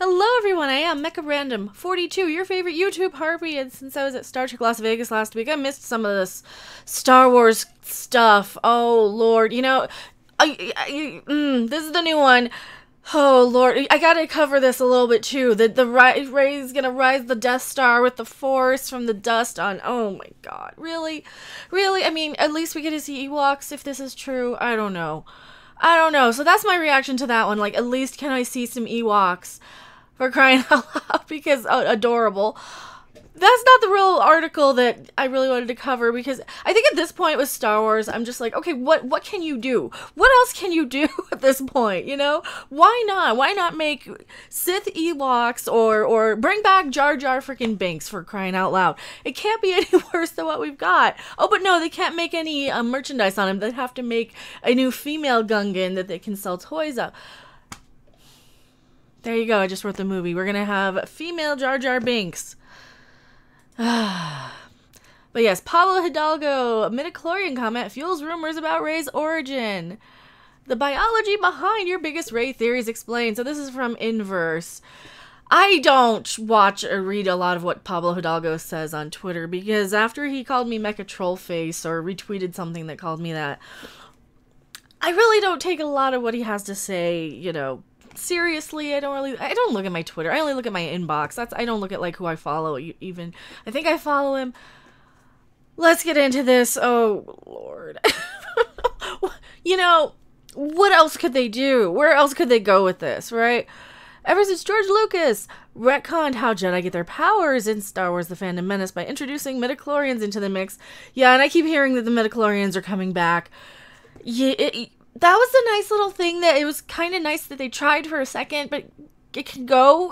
Hello everyone, I am Mecha Random 42, your favorite YouTube harpy, and since I was at Star Trek Las Vegas last week, I missed some of this Star Wars stuff. Oh lord, you know, this is the new one. Oh lord, I gotta cover this a little bit too. The Rey's gonna rise the Death Star with the Force from the dust on. Oh my god, really? Really? I mean, at least we get to see Ewoks if this is true. I don't know. So that's my reaction to that one. Like, at least can I see some Ewoks? For crying out loud, because adorable. That's not the real article that I really wanted to cover, because I think at this point with Star Wars, I'm just like, okay, what can you do? What else can you do at this point, you know? Why not? Why not make Sith Ewoks or bring back Jar Jar freaking Binks, for crying out loud? It can't be any worse than what we've got. Oh, but no, they can't make any merchandise on them. They'd have to make a new female Gungan that they can sell toys of. There you go, I just wrote the movie. We're gonna have female Jar Jar Binks. But yes, Pablo Hidalgo, a midichlorian comment fuels rumors about Rey's origin. The biology behind your biggest Rey theories explained. So this is from Inverse. I don't watch or read a lot of what Pablo Hidalgo says on Twitter, because after he called me Mecha Trollface or retweeted something that called me that, I really don't take a lot of what he has to say, you know, seriously. I don't look at my Twitter. I only look at my inbox. I don't look at like who I follow even. I think I follow him. Let's get into this. Oh Lord. You know, what else could they do? Where else could they go with this, right? Ever since George Lucas retconned how Jedi get their powers in Star Wars The Phantom Menace by introducing midichlorians into the mix. Yeah, and I keep hearing that the midichlorians are coming back. Yeah, that was a nice little thing. That it was kind of nice that they tried for a second, but it can go.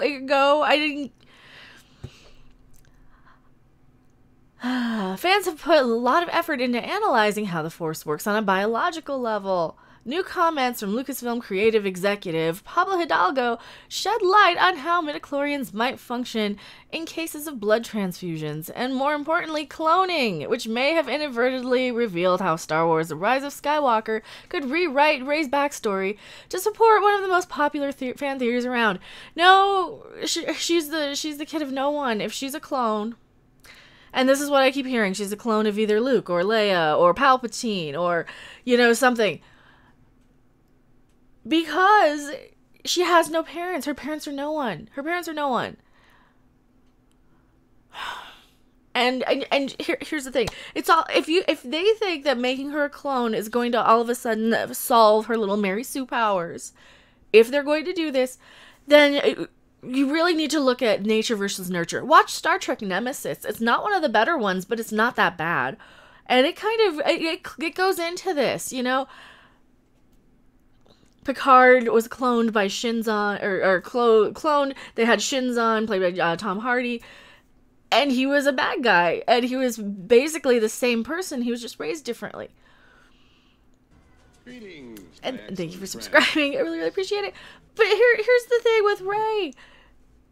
Fans have put a lot of effort into analyzing how the Force works on a biological level. New comments from Lucasfilm creative executive Pablo Hidalgo shed light on how midichlorians might function in cases of blood transfusions, and more importantly, cloning, which may have inadvertently revealed how Star Wars The Rise of Skywalker could rewrite Rey's backstory to support one of the most popular fan theories around. No, she's the kid of no one. If she's a clone, and this is what I keep hearing, she's a clone of either Luke or Leia or Palpatine or, you know, something. Because she has no parents. Her parents are no one. And here's the thing. It's all, if they think that making her a clone is going to all of a sudden solve her little Mary Sue powers, if they're going to do this, then you really need to look at nature versus nurture. Watch Star Trek Nemesis. It's not one of the better ones, but it's not that bad. And it kind of it goes into this, you know. Picard was cloned by Shinzon, or cloned. They had Shinzon, played by Tom Hardy, and he was a bad guy, and he was basically the same person. He was just raised differently. Greetings, and thank you for subscribing. I really, really appreciate it. But here's the thing with Rey.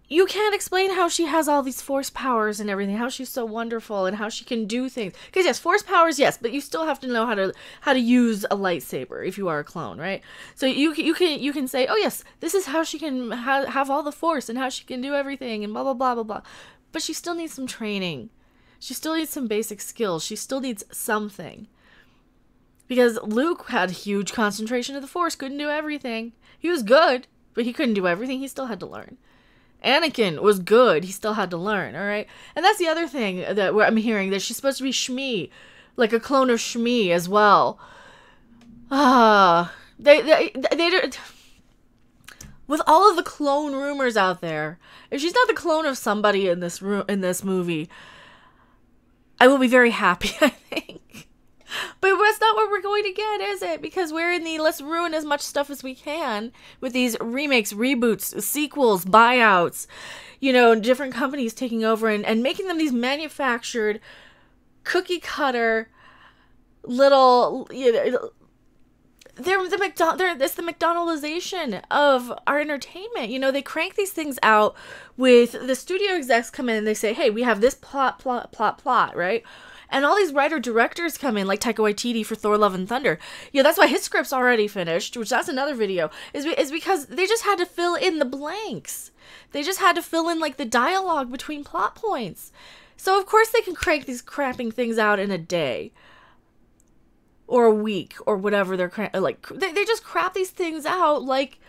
You can't explain how she has all these Force powers and everything, how she's so wonderful and how she can do things. Because yes, Force powers, yes, but you still have to know how to use a lightsaber if you are a clone, right? So you can say, oh yes, this is how she can have all the Force and how she can do everything and blah blah blah blah blah. But she still needs some training. She still needs some basic skills. She still needs something. Because Luke had huge concentration of the Force, couldn't do everything. He was good, but he couldn't do everything. He still had to learn. Anakin was good. He still had to learn, all right? And that's the other thing that I'm hearing, that she's supposed to be Shmi, like a clone of Shmi as well. They with all of the clone rumors out there, if she's not the clone of somebody in this movie, I will be very happy, I think. But that's not what we're going to get, is it? Because we're in the let's ruin as much stuff as we can with these remakes, reboots, sequels, buyouts, you know, different companies taking over and making them these manufactured, cookie cutter little, you know, it's the McDonaldization of our entertainment. You know, they crank these things out with the studio execs come in and they say, hey, we have this plot, right? And all these writer-directors come in, like Taika Waititi for Thor Love and Thunder. You know, that's why his script's already finished, which that's another video, is because they just had to fill in the blanks. They just had to fill in like the dialogue between plot points. So of course they can crank these crapping things out in a day. Or a week, or whatever they're like. They just crap these things out like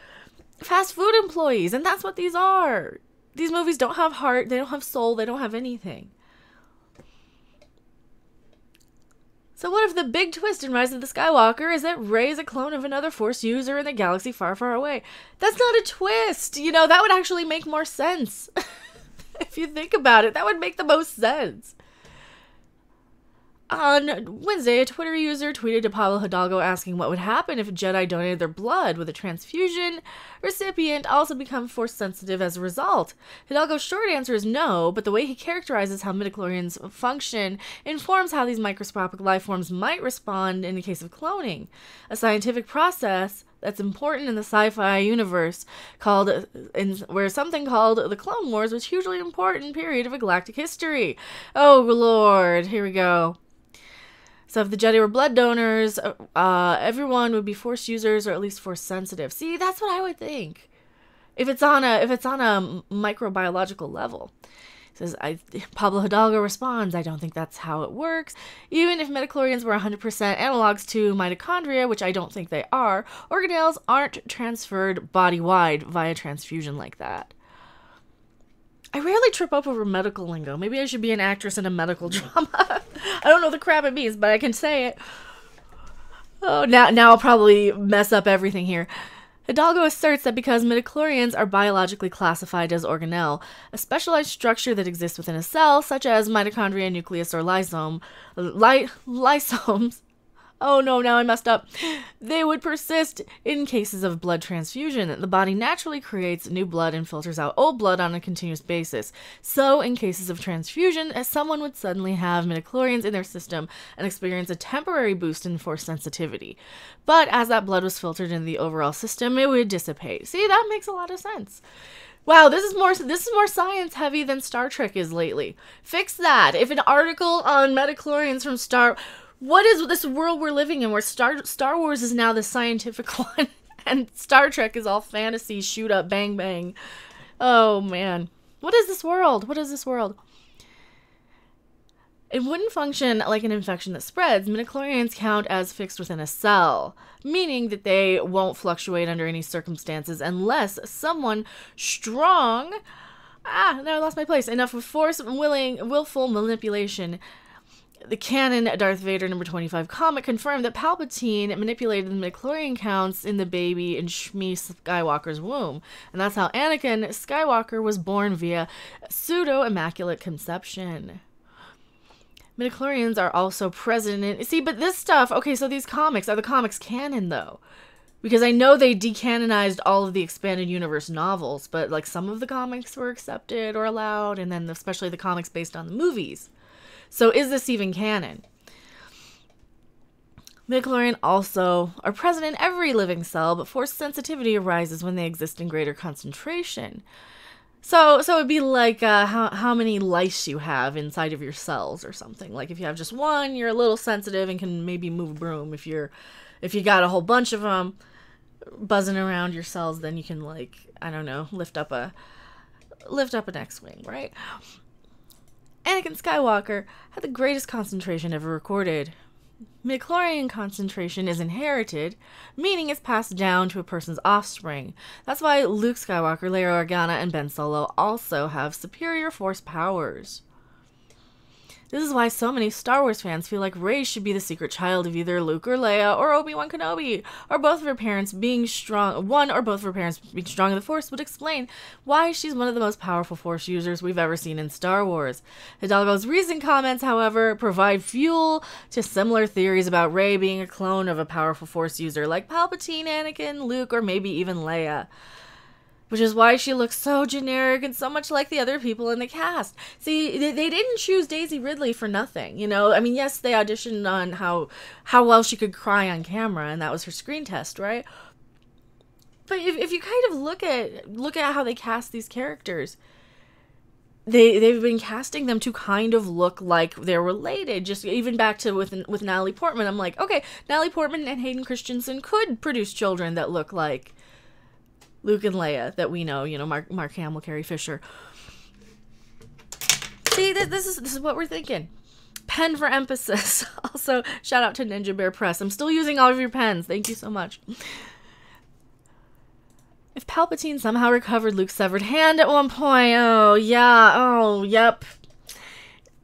fast food employees, and that's what these are. These movies don't have heart, they don't have soul, they don't have anything. So what if the big twist in Rise of the Skywalker is that Rey is a clone of another Force user in a galaxy far, far away? That's not a twist. You know, that would actually make more sense. If you think about it, that would make the most sense. On Wednesday, a Twitter user tweeted to Pablo Hidalgo asking what would happen if a Jedi donated their blood. Would the transfusion recipient also become Force sensitive as a result? Hidalgo's short answer is no, but the way he characterizes how midichlorians function informs how these microscopic life forms might respond in the case of cloning, a scientific process that's important in the sci-fi universe where something called the Clone Wars was hugely important period of galactic history. Oh, Lord, here we go. So if the Jedi were blood donors, everyone would be Force users or at least Force sensitive. See, that's what I would think. If it's on a microbiological level. It says Pablo Hidalgo responds, I don't think that's how it works. Even if midichlorians were 100% analogs to mitochondria, which I don't think they are, organelles aren't transferred body-wide via transfusion like that. I rarely trip up over medical lingo. Maybe I should be an actress in a medical drama. I don't know the crap it means, but I can say it. Oh, now I'll probably mess up everything here. Hidalgo asserts that because midichlorians are biologically classified as organelle, a specialized structure that exists within a cell, such as mitochondria, nucleus, or lysomes, oh no, now I messed up. They would persist in cases of blood transfusion. The body naturally creates new blood and filters out old blood on a continuous basis. So, in cases of transfusion, as someone would suddenly have midichlorians in their system and experience a temporary boost in Force sensitivity. But as that blood was filtered into the overall system, it would dissipate. See, that makes a lot of sense. Wow, this is more science heavy than Star Trek is lately. Fix that. If an article on midichlorians from what is this world we're living in where Star Wars is now the scientific one and Star Trek is all fantasy, shoot up, bang, bang. Oh, man. What is this world? What is this world? It wouldn't function like an infection that spreads. Midichlorians count as fixed within a cell, meaning that they won't fluctuate under any circumstances unless someone strong, now I lost my place, enough with force, willful manipulation. The canon Darth Vader number 25 comic confirmed that Palpatine manipulated the midichlorian counts in the baby in Shmi Skywalker's womb. And that's how Anakin Skywalker was born via pseudo-immaculate conception. Midichlorians are also present in... See, but this stuff... Okay, so these comics, are the comics canon, though? Because I know they decanonized all of the expanded universe novels, but like some of the comics were accepted or allowed, and then especially the comics based on the movies. So is this even canon? Midichlorian also are present in every living cell, but Force sensitivity arises when they exist in greater concentration. So it'd be like how many lice you have inside of your cells or something. Like if you have just one, you're a little sensitive and can maybe move a broom. If you got a whole bunch of them buzzing around your cells, then you can, like, I don't know, lift up an X-wing, right? Anakin Skywalker had the greatest concentration ever recorded. Midichlorian concentration is inherited, meaning it's passed down to a person's offspring. That's why Luke Skywalker, Leia Organa, and Ben Solo also have superior Force powers. This is why so many Star Wars fans feel like Rey should be the secret child of either Luke or Leia or Obi-Wan Kenobi, or both of her parents being strong. One or both of her parents being strong in the Force would explain why she's one of the most powerful Force users we've ever seen in Star Wars. Hidalgo's recent comments, however, provide fuel to similar theories about Rey being a clone of a powerful Force user like Palpatine, Anakin, Luke, or maybe even Leia. Which is why she looks so generic and so much like the other people in the cast. See, they didn't choose Daisy Ridley for nothing, you know? I mean, yes, they auditioned on how well she could cry on camera, and that was her screen test, right? But if you kind of look at how they cast these characters, they've been casting them to kind of look like they're related. Just even back to with Natalie Portman, I'm like, okay, Natalie Portman and Hayden Christensen could produce children that look like Luke and Leia that we know, you know, Mark Hamill, Carrie Fisher. See, this is what we're thinking. Pen for emphasis. Also, shout out to Ninja Bear Press. I'm still using all of your pens. Thank you so much. If Palpatine somehow recovered Luke's severed hand at one point, oh yeah, oh yep.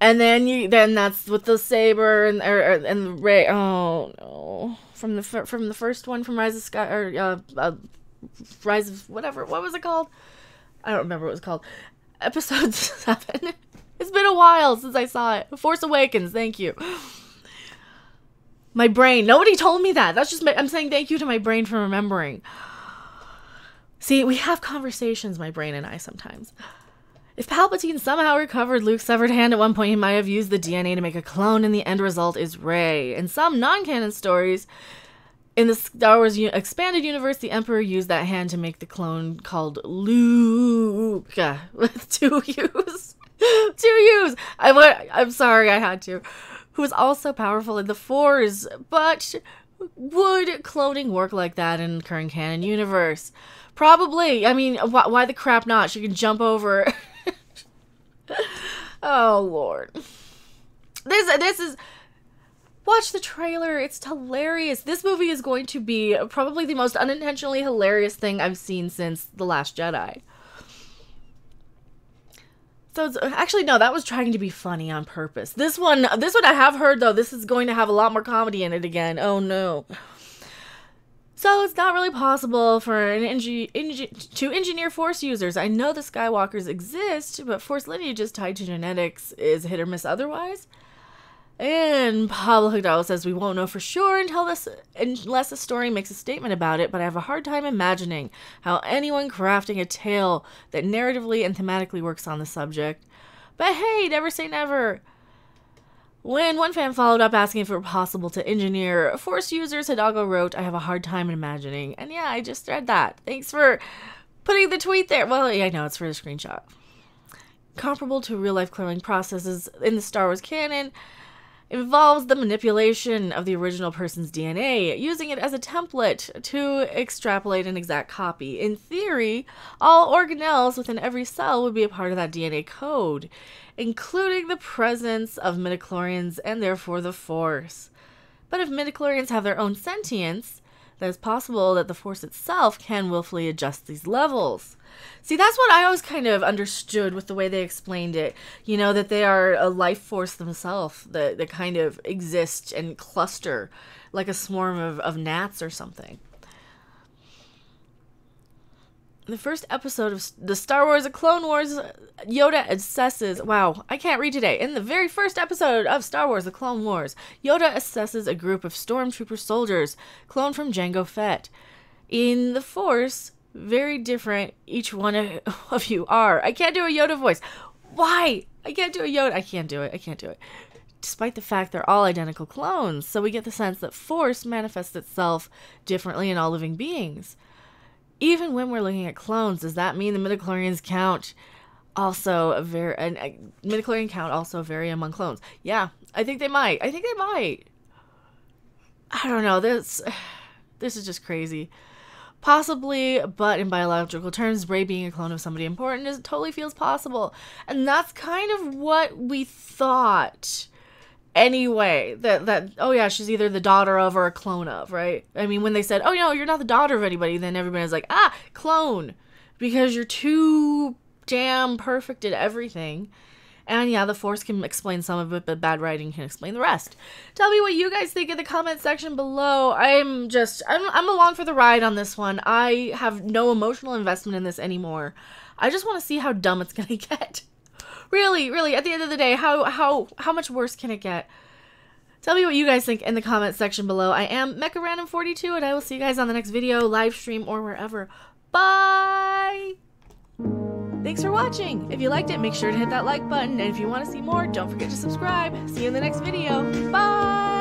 And then that's with the saber and the ray. Oh no, from the first one, from Rise of Sky, or Rise of whatever. What was it called? I don't remember what it was called. Episode 7. It's been a while since I saw it. Force Awakens. Thank you. My brain. Nobody told me that. That's just I'm saying thank you to my brain for remembering. See, we have conversations, my brain and I, sometimes. If Palpatine somehow recovered Luke's severed hand at one point, he might have used the DNA to make a clone, and the end result is Rey. In some non-canon stories, in the Star Wars expanded universe, the Emperor used that hand to make the clone called Luke, with 2 U's. 2 U's! I'm sorry, I had to. Who is also powerful in the Force, but would cloning work like that in the current canon universe? Probably. I mean, why the crap not? She can jump over. Oh, Lord. This is... Watch the trailer. It's hilarious. This movie is going to be probably the most unintentionally hilarious thing I've seen since The Last Jedi. So it's, actually, no, that was trying to be funny on purpose. This one I have heard, though, this is going to have a lot more comedy in it again. Oh, no. So it's not really possible for to engineer Force users. I know the Skywalkers exist, but Force lineages tied to genetics is hit or miss otherwise. And Pablo Hidalgo says we won't know for sure unless a story makes a statement about it, but I have a hard time imagining how anyone crafting a tale that narratively and thematically works on the subject. But hey, never say never. When one fan followed up asking if it were possible to engineer Force users, Hidalgo wrote, I have a hard time imagining. And yeah, I just read that. Thanks for putting the tweet there. Well, yeah, I know, it's for the screenshot. Comparable to real-life cloning processes in the Star Wars canon, involves the manipulation of the original person's DNA, using it as a template to extrapolate an exact copy. In theory, all organelles within every cell would be a part of that DNA code, including the presence of midichlorians and therefore the Force. But if midichlorians have their own sentience, then it's possible that the Force itself can willfully adjust these levels. See, that's what I always kind of understood with the way they explained it. You know, that they are a life force themselves that kind of exist and cluster like a swarm of gnats or something. The first episode of the Star Wars: The Clone Wars, Yoda assesses... Wow, I can't read today. In the very first episode of Star Wars: The Clone Wars, Yoda assesses a group of stormtrooper soldiers cloned from Jango Fett. In the Force, very different each one of you are. I can't do a Yoda voice. Why? I can't do a Yoda. I can't do it. Despite the fact they're all identical clones, so we get the sense that Force manifests itself differently in all living beings. Even when we're looking at clones, does that mean the midichlorians count also midichlorian count also vary among clones? Yeah, I think they might. I don't know. This is just crazy. Possibly, but in biological terms, Rey being a clone of somebody important totally feels possible. And that's kind of what we thought. Anyway, that oh yeah, she's either the daughter of or a clone of, right? I mean, when they said, oh no, you're not the daughter of anybody, then everybody was like, ah, clone, because you're too damn perfect at everything. And yeah, the Force can explain some of it, but bad writing can explain the rest. Tell me what you guys think in the comment section below. I'm along for the ride on this one. I have no emotional investment in this anymore. I just want to see how dumb it's gonna get. Really, at the end of the day, how much worse can it get? Tell me what you guys think in the comment section below. I am Mecha Random 42, and I will see you guys on the next video, live stream, or wherever. Bye! Thanks for watching. If you liked it, make sure to hit that like button, and if you want to see more, don't forget to subscribe. See you in the next video. Bye!